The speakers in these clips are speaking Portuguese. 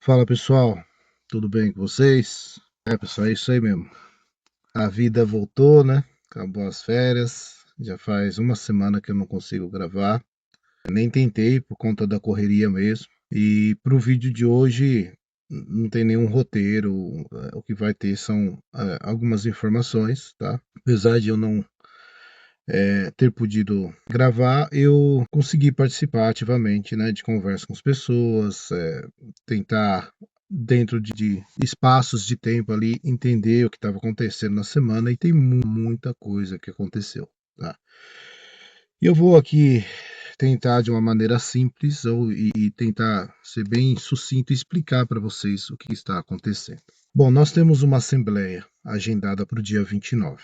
Fala pessoal, tudo bem com vocês? Pessoal, é isso aí mesmo. A vida voltou, né? Acabou as férias. Já faz uma semana que eu não consigo gravar. Nem tentei por conta da correria mesmo. E pro vídeo de hoje não tem nenhum roteiro. O que vai ter são algumas informações, tá? Apesar de eu não ter podido gravar, eu consegui participar ativamente, né, de conversa com as pessoas, tentar, dentro de espaços de tempo ali, entender o que estava acontecendo na semana, e tem muita coisa que aconteceu, tá? E eu vou aqui tentar de uma maneira simples e tentar ser bem sucinto e explicar para vocês o que está acontecendo. Bom, nós temos uma assembleia agendada para o dia 29.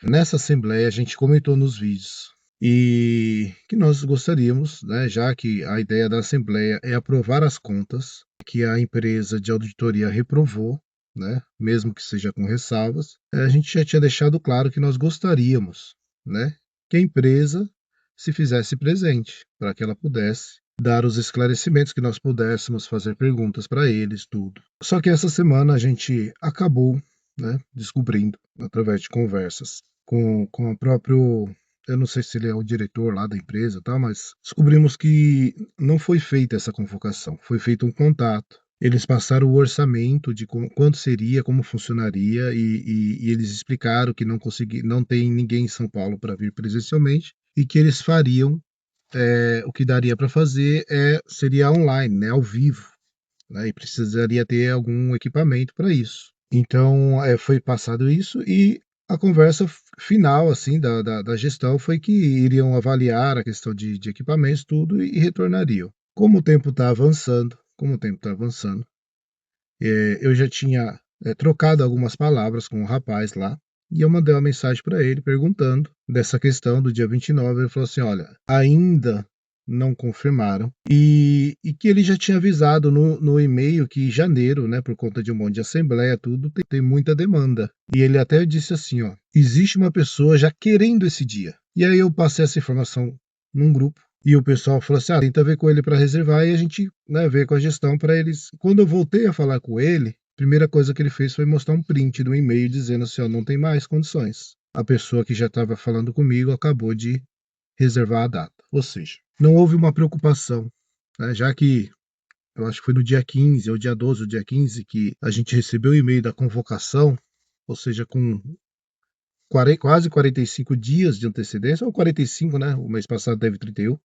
Nessa assembleia a gente comentou nos vídeos e que nós gostaríamos, né, já que a ideia da assembleia é aprovar as contas que a empresa de auditoria reprovou, né, mesmo que seja com ressalvas, a gente já tinha deixado claro que nós gostaríamos, né, que a empresa se fizesse presente para que ela pudesse dar os esclarecimentos, que nós pudéssemos fazer perguntas para eles, tudo. Só que essa semana a gente acabou, né, descobrindo, através de conversas com o próprio, eu não sei se ele é o diretor lá da empresa, tá, mas descobrimos que não foi feita essa convocação, foi feito um contato. Eles passaram o orçamento de quanto seria, como funcionaria, e eles explicaram que não tem ninguém em São Paulo para vir presencialmente e que eles fariam, o que daria para fazer seria online, né, ao vivo, né, e precisaria ter algum equipamento para isso. Então, foi passado isso e a conversa final, assim, da gestão foi que iriam avaliar a questão de equipamentos, tudo, e retornariam. Como o tempo está avançando, eu já tinha trocado algumas palavras com o rapaz lá, e eu mandei uma mensagem para ele perguntando dessa questão do dia 29. Ele falou assim: olha, ainda não confirmaram, e que ele já tinha avisado no e-mail que em janeiro, né, por conta de um monte de assembleia, tudo, tem muita demanda. E ele até disse assim: ó, existe uma pessoa já querendo esse dia. E aí eu passei essa informação num grupo. E o pessoal falou assim: tenta ver com ele para reservar, e a gente, né, vê com a gestão para eles. Quando eu voltei a falar com ele, a primeira coisa que ele fez foi mostrar um print do e-mail dizendo assim: ó, não tem mais condições. A pessoa que já estava falando comigo acabou de reservar a data. Ou seja, não houve uma preocupação, né, já que eu acho que foi no dia 15, ou dia 12, ou dia 15, que a gente recebeu o e-mail da convocação, ou seja, com quase 45 dias de antecedência, ou 45, né? O mês passado teve 31.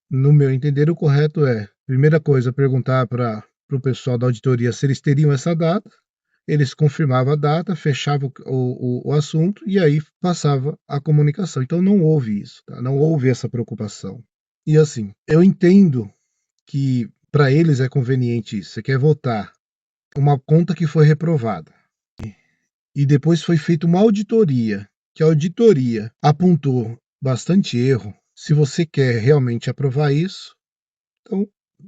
No meu entender, o correto é, primeira coisa, perguntar para o pessoal da auditoria se eles teriam essa data, eles confirmavam a data, fechavam o assunto e aí passava a comunicação. Então não houve isso, tá? Não houve essa preocupação. E assim, eu entendo que para eles é conveniente isso. Você quer votar uma conta que foi reprovada e depois foi feita uma auditoria, que a auditoria apontou bastante erro. Se você quer realmente aprovar isso, então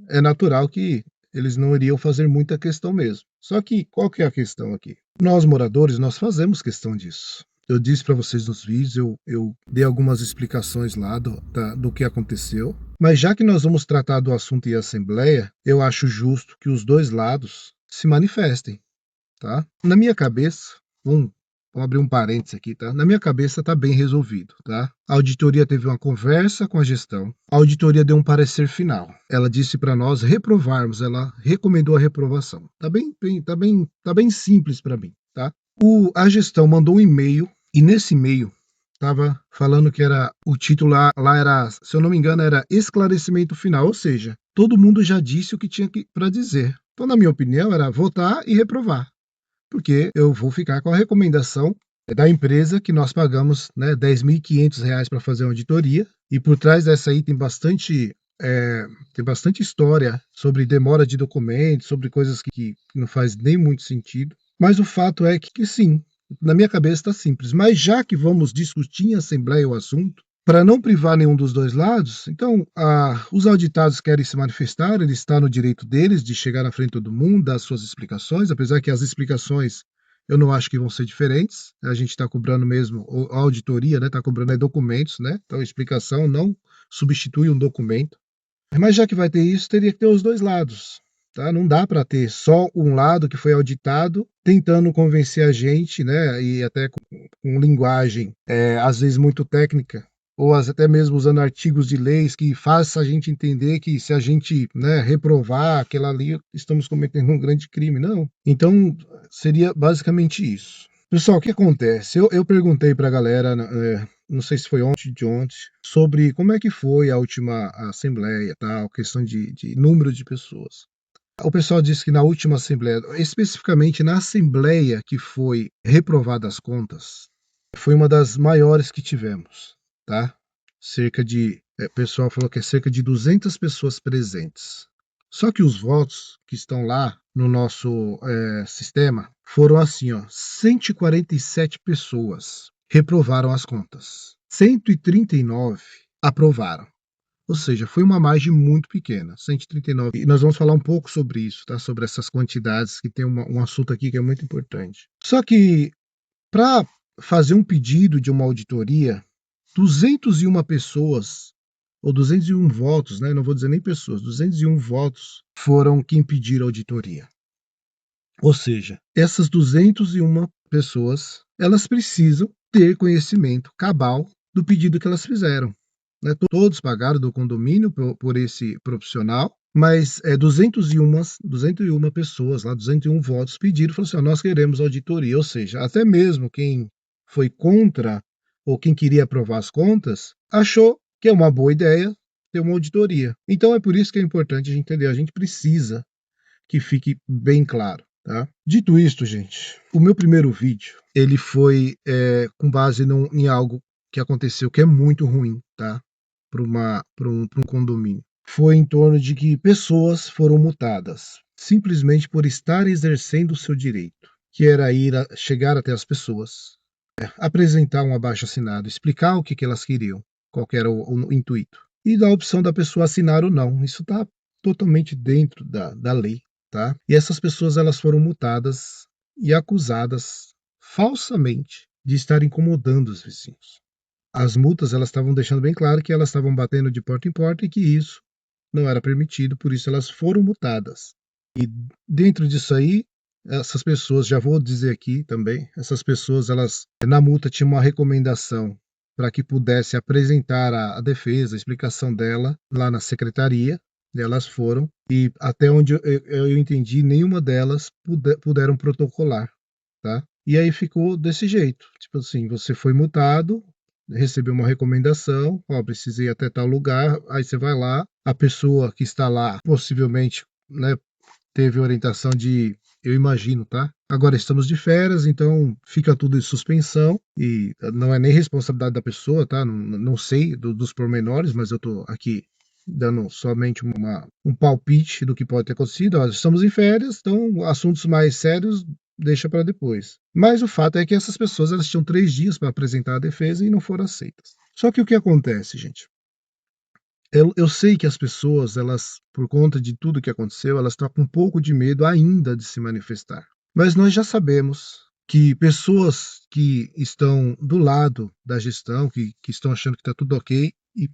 é natural que eles não iriam fazer muita questão mesmo. Só que qual que é a questão aqui? Nós moradores, nós fazemos questão disso. Eu disse para vocês nos vídeos, eu dei algumas explicações lá do que aconteceu. Mas já que nós vamos tratar do assunto em assembleia, eu acho justo que os dois lados se manifestem, tá? Na minha cabeça, vamos abrir um parênteses aqui, tá? Na minha cabeça tá bem resolvido, tá? A auditoria teve uma conversa com a gestão, a auditoria deu um parecer final. Ela disse para nós reprovarmos, ela recomendou a reprovação. Tá bem simples para mim, tá? A gestão mandou um e-mail e nesse e-mail estava falando que era o título lá era, se eu não me engano, era esclarecimento final, ou seja, todo mundo já disse o que tinha para dizer. Então, na minha opinião, era votar e reprovar, porque eu vou ficar com a recomendação da empresa que nós pagamos, né, R$ 10.500 para fazer uma auditoria, e por trás dessa aí tem bastante história sobre demora de documentos, sobre coisas que não faz nem muito sentido. Mas o fato é que sim, na minha cabeça está simples. Mas já que vamos discutir em assembleia o assunto, para não privar nenhum dos dois lados, então os auditados querem se manifestar, ele está no direito deles de chegar na frente de todo mundo, dar suas explicações, apesar que as explicações eu não acho que vão ser diferentes. A gente está cobrando mesmo, a auditoria, né, está cobrando documentos, né? Então a explicação não substitui um documento. Mas já que vai ter isso, teria que ter os dois lados. tá? Não dá para ter só um lado que foi auditado tentando convencer a gente, né? E até com linguagem, às vezes muito técnica, ou até mesmo usando artigos de leis que faça a gente entender que se a gente, né, reprovar aquela ali, estamos cometendo um grande crime. Não. Então, seria basicamente isso. Pessoal, o que acontece? Eu perguntei para a galera, não sei se foi ontem de ontem, sobre como é que foi a última assembleia, tal, questão de número de pessoas. O pessoal disse que na última assembleia, especificamente na assembleia que foi reprovada as contas, foi uma das maiores que tivemos, tá? O pessoal falou que é cerca de 200 pessoas presentes. Só que os votos que estão lá no nosso sistema foram assim, ó, 147 pessoas reprovaram as contas, 139 aprovaram. Ou seja, foi uma margem muito pequena, 139. E nós vamos falar um pouco sobre isso, tá? Sobre essas quantidades, que tem um assunto aqui que é muito importante. Só que para fazer um pedido de uma auditoria, 201 pessoas, ou 201 votos, né? Não vou dizer nem pessoas, 201 votos foram quem pediram auditoria. Ou seja, essas 201 pessoas, elas precisam ter conhecimento cabal do pedido que elas fizeram. Né? Todos pagaram do condomínio por esse profissional, mas 201 pessoas, lá 201 votos pediram, falaram assim, nós queremos auditoria, ou seja, até mesmo quem foi contra ou quem queria aprovar as contas, achou que é uma boa ideia ter uma auditoria. Então é por isso que é importante a gente entender, a gente precisa que fique bem claro. Tá? Dito isto, gente, o meu primeiro vídeo ele foi com base em algo que aconteceu que é muito ruim, tá? Para um condomínio. Foi em torno de que pessoas foram multadas simplesmente por estar exercendo o seu direito, que era chegar até as pessoas, apresentar um abaixo-assinado, explicar o que elas queriam, qual que era o intuito, e dar a opção da pessoa assinar ou não. Isso está totalmente dentro da lei. Tá? E essas pessoas elas foram multadas e acusadas falsamente de estar incomodando os vizinhos. As multas elas estavam deixando bem claro que elas estavam batendo de porta em porta e que isso não era permitido, por isso elas foram multadas. E dentro disso aí, essas pessoas, já vou dizer aqui também, essas pessoas elas na multa tinha uma recomendação para que pudesse apresentar a defesa, a explicação dela lá na secretaria. Elas foram, e até onde eu entendi, nenhuma delas puderam protocolar, tá? E aí ficou desse jeito, tipo assim, você foi multado, recebeu uma recomendação, ó, precisei ir até tal lugar, aí você vai lá, a pessoa que está lá, possivelmente, né, teve orientação eu imagino, tá? Agora estamos de férias, então fica tudo em suspensão e não é nem responsabilidade da pessoa, tá? Não sei dos pormenores, mas eu tô aqui dando somente um palpite do que pode ter acontecido. Ó, estamos em férias, então assuntos mais sérios deixa para depois. Mas o fato é que essas pessoas elas tinham 3 dias para apresentar a defesa e não foram aceitas. Só que o que acontece, gente? Eu sei que as pessoas, elas, por conta de tudo que aconteceu, elas estão com um pouco de medo ainda de se manifestar. Mas nós já sabemos que pessoas que estão do lado da gestão, que estão achando que está tudo ok e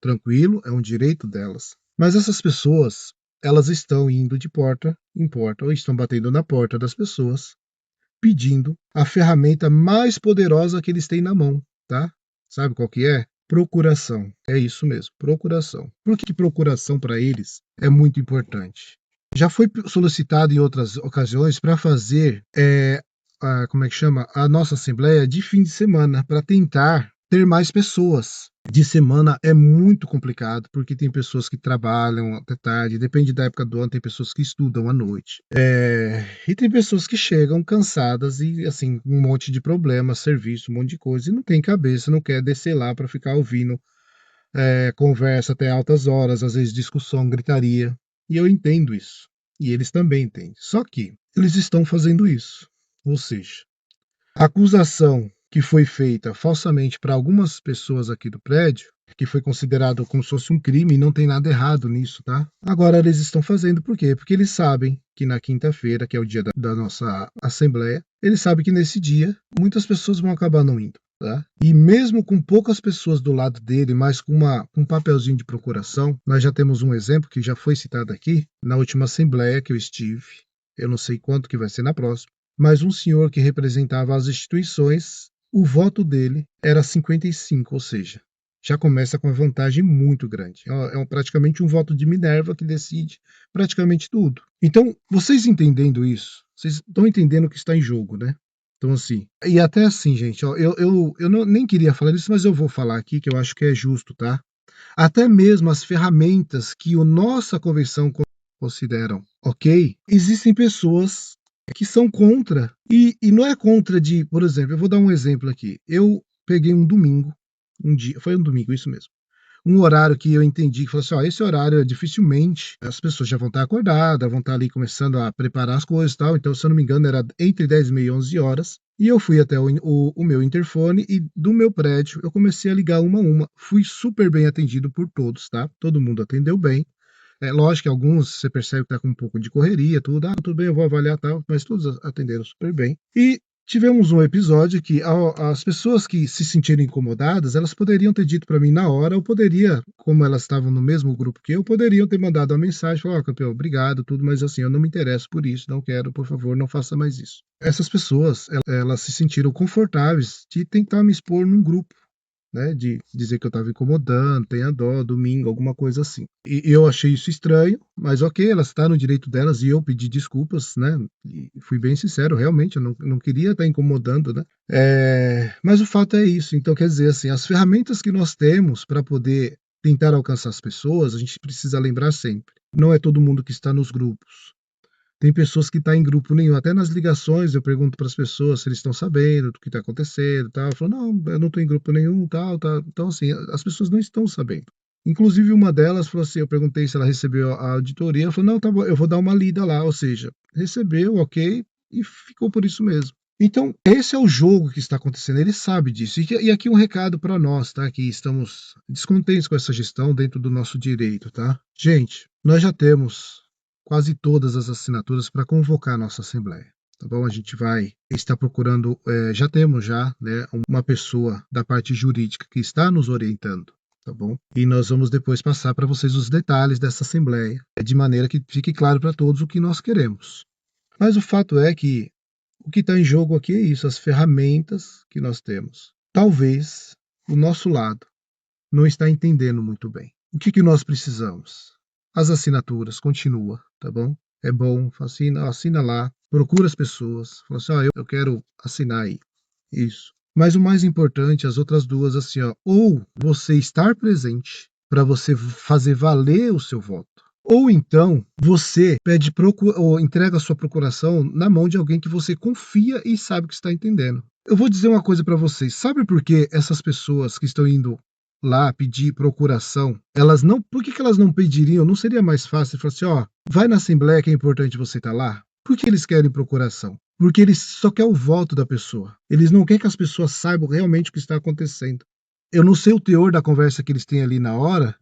tranquilo, é um direito delas. Mas essas pessoas, elas estão indo de porta em porta, ou estão batendo na porta das pessoas, pedindo a ferramenta mais poderosa que eles têm na mão, tá? Sabe qual que é? Procuração. É isso mesmo, procuração. Por que procuração para eles é muito importante? Já foi solicitado em outras ocasiões para fazer, como é que chama? A nossa assembleia de fim de semana, para tentar ter mais pessoas. De semana é muito complicado, porque tem pessoas que trabalham até tarde, depende da época do ano, tem pessoas que estudam à noite. E tem pessoas que chegam cansadas e, assim, um monte de problemas, serviço, um monte de coisa, e não tem cabeça, não quer descer lá para ficar ouvindo conversa até altas horas, às vezes discussão, gritaria. E eu entendo isso. E eles também entendem. Só que eles estão fazendo isso. Ou seja, a acusação que foi feita falsamente para algumas pessoas aqui do prédio, que foi considerado como se fosse um crime, e não tem nada errado nisso, tá? Agora eles estão fazendo por quê? Porque eles sabem que na quinta-feira, que é o dia da nossa assembleia, eles sabem que nesse dia muitas pessoas vão acabar não indo. tá? E mesmo com poucas pessoas do lado dele, mas com um papelzinho de procuração, nós já temos um exemplo que já foi citado aqui, na última assembleia que eu estive, eu não sei quanto que vai ser na próxima, mas um senhor que representava as instituições, o voto dele era 55, ou seja, já começa com uma vantagem muito grande. Praticamente um voto de Minerva que decide praticamente tudo. Então, vocês entendendo isso, vocês estão entendendo o que está em jogo, né? Então, assim, e até assim, gente, ó, eu nem queria falar isso, mas eu vou falar aqui que eu acho que é justo, tá? Até mesmo as ferramentas que a nossa convenção consideram ok, existem pessoas que são contra. E não é contra de, por exemplo, eu vou dar um exemplo aqui. Eu peguei um domingo, um dia, foi um domingo, isso mesmo. Um horário que eu entendi que falou assim: ó, esse horário dificilmente as pessoas já vão estar acordadas, vão estar ali começando a preparar as coisas e tal. Então, se eu não me engano, era entre 10h30 e 11 horas. E eu fui até o meu interfone e do meu prédio eu comecei a ligar uma a uma. Fui super bem atendido por todos, tá? Todo mundo atendeu bem. É lógico que alguns você percebe que tá com um pouco de correria, tudo. Ah, tudo bem, eu vou avaliar tal, mas todos atenderam super bem. E tivemos um episódio que as pessoas que se sentiram incomodadas, elas poderiam ter dito para mim na hora, ou poderia, como elas estavam no mesmo grupo que eu, poderiam ter mandado uma mensagem, falar, ó, campeão, obrigado, tudo, mas assim, eu não me interesso por isso, não quero, por favor, não faça mais isso. Essas pessoas, elas se sentiram confortáveis de tentar me expor num grupo, né, de dizer que eu estava incomodando, tenha dó, domingo, alguma coisa assim. E eu achei isso estranho, mas ok, elas estão no direito delas e eu pedi desculpas, né? E fui bem sincero, realmente, eu não queria estar incomodando, né? Mas o fato é isso. Então, quer dizer, assim, as ferramentas que nós temos para poder tentar alcançar as pessoas, a gente precisa lembrar sempre. Não é todo mundo que está nos grupos. Tem pessoas que estão em grupo nenhum. Até nas ligações eu pergunto para as pessoas se eles estão sabendo do que está acontecendo, tal. Falam, não, eu não estou em grupo nenhum, tal, tal. Então, assim, as pessoas não estão sabendo. Inclusive, uma delas falou assim: eu perguntei se ela recebeu a auditoria. Ela falou, não, tá bom, eu vou dar uma lida lá. Ou seja, recebeu, ok, e ficou por isso mesmo. Então, esse é o jogo que está acontecendo, ele sabe disso. E aqui um recado para nós, tá? Que estamos descontentes com essa gestão dentro do nosso direito, tá? Gente, nós já temos quase todas as assinaturas para convocar a nossa Assembleia. Tá bom? A gente vai estar procurando, já temos já, né, uma pessoa da parte jurídica que está nos orientando, tá bom? E nós vamos depois passar para vocês os detalhes dessa Assembleia, de maneira que fique claro para todos o que nós queremos. Mas o fato é que o que está em jogo aqui é isso, as ferramentas que nós temos. Talvez o nosso lado não está entendendo muito bem. O que nós precisamos? As assinaturas, continua, tá bom? É bom, assina lá, procura as pessoas, fala assim, ó, eu quero assinar aí. Isso. Mas o mais importante, as outras duas, assim, ó, ou você estar presente para você fazer valer o seu voto, ou então você pede ou entrega a sua procuração na mão de alguém que você confia e sabe que está entendendo. Eu vou dizer uma coisa para vocês. Sabe por que essas pessoas que estão indo lá pedir procuração, elas não, por que elas não pediriam? Não seria mais fácil falar assim, ó, vai na assembleia que é importante você estar lá? Por que eles querem procuração? Porque eles só querem o voto da pessoa. Eles não querem que as pessoas saibam realmente o que está acontecendo. Eu não sei o teor da conversa que eles têm ali na hora,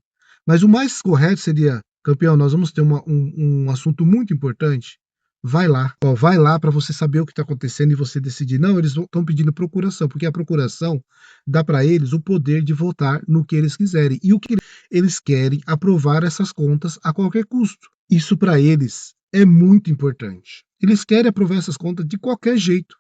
mas o mais correto seria, campeão, nós vamos ter um assunto muito importante. Vai lá, ó, vai lá para você saber o que está acontecendo e você decidir. Não, eles estão pedindo procuração, porque a procuração dá para eles o poder de votar no que eles quiserem. E o que eles querem aprovar essas contas a qualquer custo. Isso para eles é muito importante. Eles querem aprovar essas contas de qualquer jeito,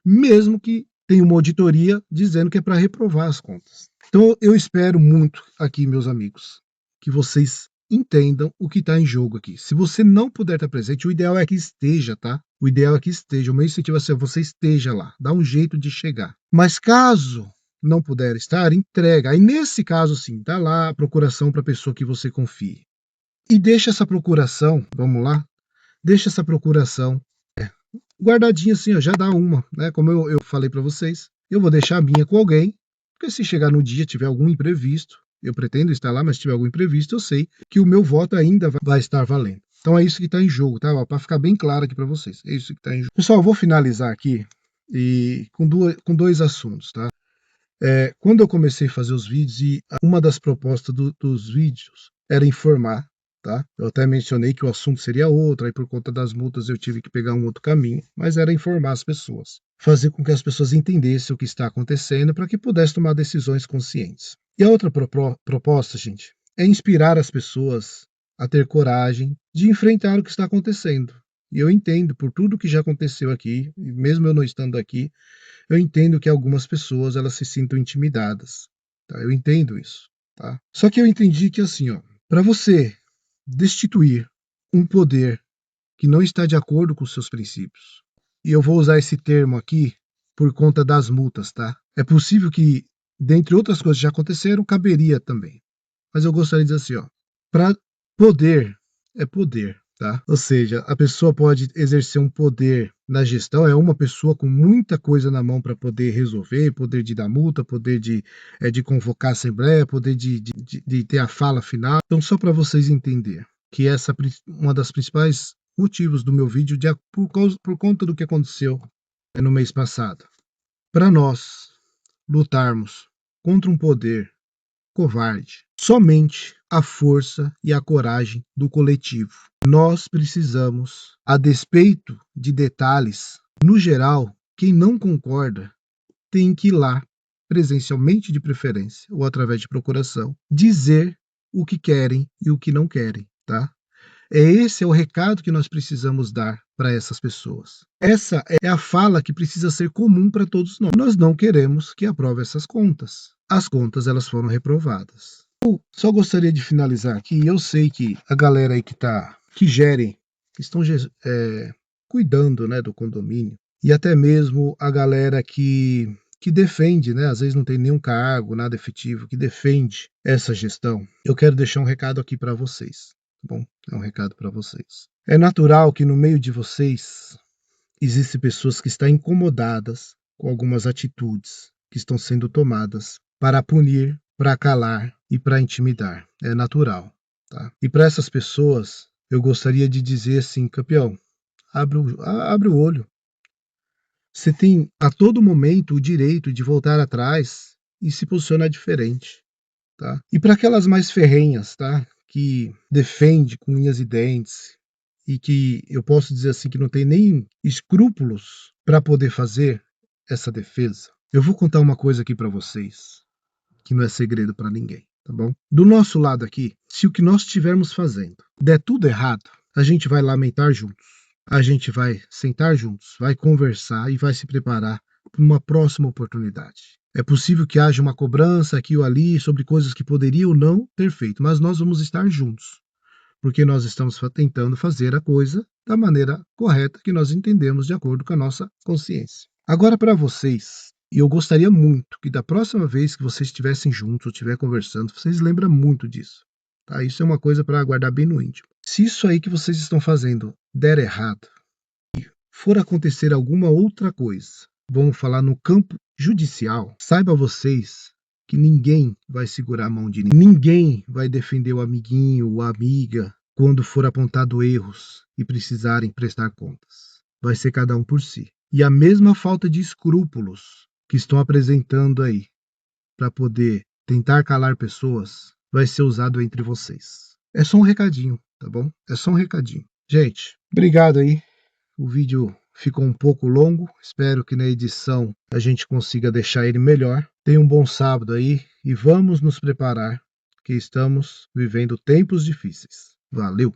mesmo que tenha uma auditoria dizendo que é para reprovar as contas. Então eu espero muito aqui, meus amigos, que vocês entendam o que está em jogo aqui. Se você não puder estar presente, o ideal é que esteja, tá? O ideal é que esteja. O meu incentivo é que você esteja lá, dá um jeito de chegar. Mas caso não puder estar, entrega. Aí nesse caso, sim, dá lá a procuração para a pessoa que você confie. E deixa essa procuração, vamos lá, deixa essa procuração guardadinha assim, ó, já dá uma, né? Como eu falei para vocês, eu vou deixar a minha com alguém, porque se chegar no dia tiver algum imprevisto, eu pretendo estar lá, mas se tiver algum imprevisto, eu sei que o meu voto ainda vai estar valendo. Então é isso que está em jogo, tá? Para ficar bem claro aqui para vocês, é isso que está em jogo. Pessoal, eu vou finalizar aqui e com dois assuntos, tá? Quando eu comecei a fazer os vídeos, e uma das propostas dos vídeos era informar, tá? Eu até mencionei que o assunto seria outro, aí por conta das multas eu tive que pegar um outro caminho, mas era informar as pessoas. fazer com que as pessoas entendessem o que está acontecendo para que pudessem tomar decisões conscientes. E a outra proposta, gente, é inspirar as pessoas a ter coragem de enfrentar o que está acontecendo. E eu entendo, por tudo que já aconteceu aqui, e mesmo eu não estando aqui, eu entendo que algumas pessoas elas se sintam intimidadas. Tá? Eu entendo isso. Tá? Só que eu entendi que assim, ó, para você destituir um poder que não está de acordo com os seus princípios, e eu vou usar esse termo aqui por conta das multas, tá? É possível que, dentre outras coisas que já aconteceram, caberia também. Mas eu gostaria de dizer assim, ó, para poder é poder, tá? Ou seja, a pessoa pode exercer um poder na gestão, é uma pessoa com muita coisa na mão para poder resolver, poder de dar multa, poder de convocar a assembleia, poder de ter a fala final. Então, só para vocês entenderem que essa é uma das principais motivos do meu vídeo por conta do que aconteceu no mês passado. Para nós lutarmos contra um poder covarde, somente a força e a coragem do coletivo. Nós precisamos, a despeito de detalhes, no geral, quem não concorda tem que ir lá, presencialmente de preferência, ou através de procuração, dizer o que querem e o que não querem, tá? Esse é o recado que nós precisamos dar para essas pessoas. Essa é a fala que precisa ser comum para todos nós. Nós não queremos que aprove essas contas. As contas elas foram reprovadas. Eu só gostaria de finalizar aqui. Eu sei que a galera aí que gerem, que estão cuidando, né, do condomínio, e até mesmo a galera que defende, né, às vezes não tem nenhum cargo, nada efetivo, que defende essa gestão. Eu quero deixar um recado aqui para vocês. Bom, é um recado para vocês. É natural que no meio de vocês existem pessoas que estão incomodadas com algumas atitudes que estão sendo tomadas para punir, para calar e para intimidar. É natural, tá? E para essas pessoas, eu gostaria de dizer assim, campeão, abre o olho. Você tem a todo momento o direito de voltar atrás e se posicionar diferente. Tá? E para aquelas mais ferrenhas, tá? Que defende com unhas e dentes e que eu posso dizer assim que não tem nem escrúpulos para poder fazer essa defesa. Eu vou contar uma coisa aqui para vocês, que não é segredo para ninguém, tá bom? Do nosso lado aqui, se o que nós estivermos fazendo der tudo errado, a gente vai lamentar juntos. A gente vai sentar juntos, vai conversar e vai se preparar para uma próxima oportunidade. É possível que haja uma cobrança aqui ou ali sobre coisas que poderiam não ter feito, mas nós vamos estar juntos, porque nós estamos tentando fazer a coisa da maneira correta que nós entendemos de acordo com a nossa consciência. Agora, para vocês, e eu gostaria muito que da próxima vez que vocês estivessem juntos ou estiver conversando, vocês lembram muito disso. Tá? Isso é uma coisa para guardar bem no íntimo. Se isso aí que vocês estão fazendo der errado, for acontecer alguma outra coisa, vamos falar no campo judicial, saiba vocês que ninguém vai segurar a mão de ninguém. Ninguém vai defender o amiguinho ou a amiga quando for apontado erros e precisarem prestar contas. Vai ser cada um por si. E a mesma falta de escrúpulos que estão apresentando aí para poder tentar calar pessoas vai ser usado entre vocês. É só um recadinho, tá bom? É só um recadinho. Gente, obrigado aí. O vídeo ficou um pouco longo, espero que na edição a gente consiga deixar ele melhor. Tenha um bom sábado aí e vamos nos preparar, que estamos vivendo tempos difíceis. Valeu!